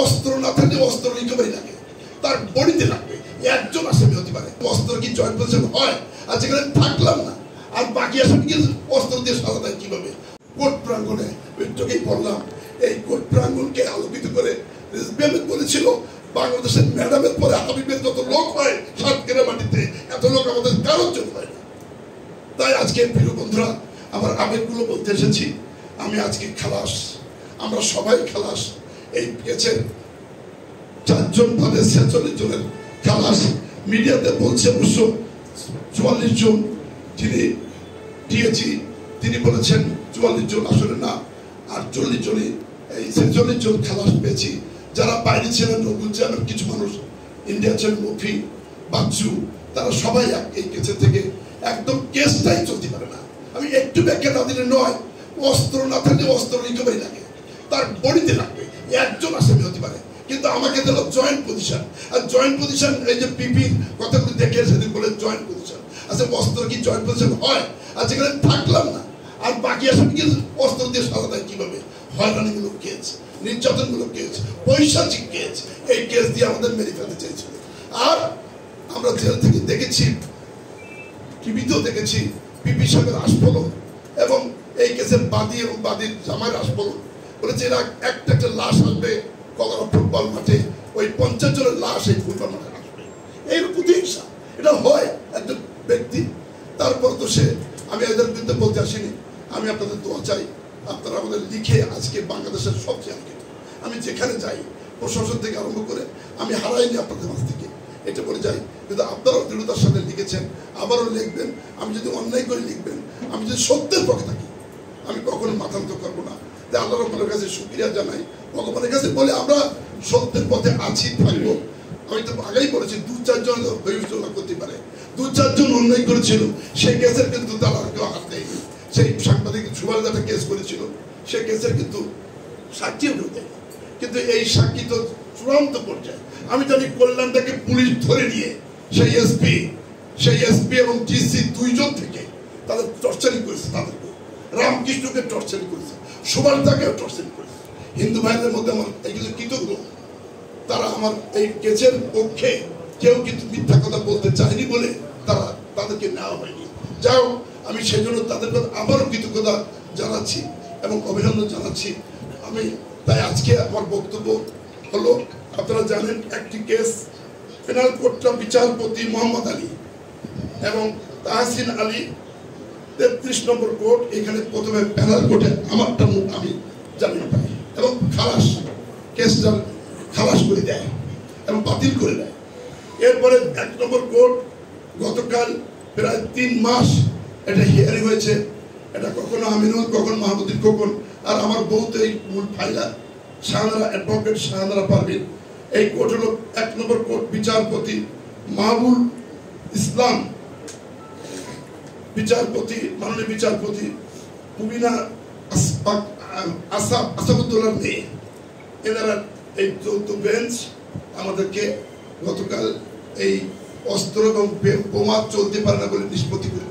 অস্ত্র না থাকলে অস্ত্র রিকভারি লাগে, তার বডিতে লাগবে, একজন আসামি হতে পারে। অস্ত্র কি জয়েন্ট পজিশন হয়? আর যেখানে থাকলাম না আর বাকি আসামি কি অস্ত্র দিয়ে সাজা দেয় কিভাবে? কোর্ট প্রাঙ্গণে একটুকেই বললাম, এই কোর্ট প্রাঙ্গণকে আলোকিত করে বলেছিল বাংলাদেশের ম্যাডামের পরে হাবিবের যত লোক হয় সাতক্ষীরা মাটিতে এত লোক আমাদের কারোর জন্য হয় না। তাই আজকে প্রিয় বন্ধুরা, আমার আবেগগুলো বলতে এসেছি, আমি আজকে খালাস, আমরা সবাই খালাস। এই কেসের 4 জন বাদে 46 জনের খালাস। মিডিয়াতে বলছে অবশ্য 44 জন, যিনি ডিএজি তিনি বলেছেন 44 জন, আসলে না, 48 জনই, এই 46 জন খালাস পেয়েছি। যারা বাইরে ছিলেন, রবুল জাহানের কিছু মানুষ, ইন্ডিয়া ছিলেন মফি, বাচ্চু, তারা সবাই এই কেসের থেকে একদম কেসটাই চলতে পারে না। আমি একটু ব্যাখ্যা না দিলে নয়, অস্ত্র না থাকলে অস্ত্র রিকভারি লাগে, তার বডিতে লাগবে, একজন আসামি হতে পারে। কিন্তু আমাকে দিল জয়েন্ট পজিশন, আর জয়েন্ট পজিশন এই যে পিপি কথাগুলো দেখে সেদিন বলে জয়েন্ট পজিশন। আচ্ছা, অস্ত্র কি জয়েন্ট পজিশন হয়? আর যেখানে থাকলাম না আর বাকি আসামি কি অস্ত্র দিয়ে সাজা দেয় কিভাবে? হয়রানিমূলক কেস, নির্যাতনমূলক কেস, পৈশাচিক কেস, এই কেস দিয়ে আমাদের মেরে ফেলতে চেয়েছিল। আর আমরা জেল থেকে দেখেছি, টিভিতেও দেখেছি পিপি সাহেবের আস্ফলন এবং এই কেসের বাদী এবং বাদীর জামাইয়ের আস্ফলন। বলেছে এরা একটা লাশ আসবে কলকাতা ফুটবল মাঠে, ওই 50 জনের লাশ এই ফুটবল মাঠে আসবে, এই প্রতিহিংসা। এটা হয় একজন ব্যক্তি, তারপর তো সে, আমি এদের বিরুদ্ধে বলতে আসিনি, আমি আপনাদের দোয়া চাই, আপনারা আমাদের লিখে আজকে বাংলাদেশের সবচেয়ে আলোকিত, আমি যেখানে যাই প্রশাসন থেকে আরম্ভ করে আমি হারাইনি আপনাদের মাঝ থেকে, এটা বলে যাই। কিন্তু আপনারাও দৃঢ়তার সাথে লিখেছেন, আবারও লিখবেন। আমি যদি অন্যায় করে লিখবেন, আমি যদি সত্যের পক্ষে থাকি, আমি কখনো মাথান্ত করবো না। আল্লাহ রাব্বুল কাছে শুকরিয়া জানাই, ভগবানের কাছে বলে আমরা সত্যের পথে আছি, থাকবো। আমি তো আগেই বলেছি 2-4 জন বিবেচনা করতে পারে, 2-4 জন অন্যায় করেছিল, সেই কেসের কিন্তু তারা কেউ হাত দেয়নি। সেই সাংবাদিক সুভাষ একটা কেস করেছিল, সেই কেসের কিন্তু সাক্ষীও কেউ দেয়নি। কিন্তু এই সাক্ষী তো চূড়ান্ত পর্যায়ে। আমি জানি কল্যাণটাকে পুলিশ ধরে নিয়ে সেই এসপি এবং ডিসি 2 জন থেকে তাদের টর্চারিং করেছে, তাদেরকে রামকৃষ্ণকে টর্চারিং করেছে, সুভাষদাকেও টর্চারিং করেছে। হিন্দু ভাইদের মধ্যে আমার এই কিছু কৃতজ্ঞ, তারা আমার এই কেসের পক্ষে কেউ কিন্তু মিথ্যা কথা বলতে চায়নি বলে তারা তাদেরকে নেওয়া হয়নি। যাও, আমি সেই জন্য তাদের আবারও কৃতজ্ঞতা জানাচ্ছি এবং অভিনন্দন জানাচ্ছি। আমি তাই আজকে আমার বক্তব্য হলো, আপনারা জানেন একটি কেস পেনাল কোর্টটা বিচারপতি মোহাম্মদ আলী এবং তাহসিন আলী 33 নম্বর কোর্ট, এখানে প্রথমে পেনাল কোর্টে আমারটা আমি জামিন পাই এবং খালাস, কেসটা খালাস করে দেয় এবং বাতিল করে দেয়। এরপরে 1 নম্বর কোর্ট গতকাল প্রায় 3 মাস এটা হিয়ারিং হয়েছে, এটা কখনো আমিনুল, কখনো মাহমুদুল খোকন, আর আমার বউ তো এই মূল ফাইলার শাহনারা, অ্যাডভোকেট শাহনারা পারভিন। এই কোর্ট হলো 1 নম্বর কোর্ট, বিচারপতি মাহবুল ইসলাম, বিচারপতি মাননীয় বিচারপতি মুবিনা আসাদুল্লাহর মেয়ে। এনারা এই যৌথ বেঞ্চ আমাদেরকে গতকাল এই অস্ত্র এবং বোমা চলতে পারে না বলে নিষ্পত্তি করে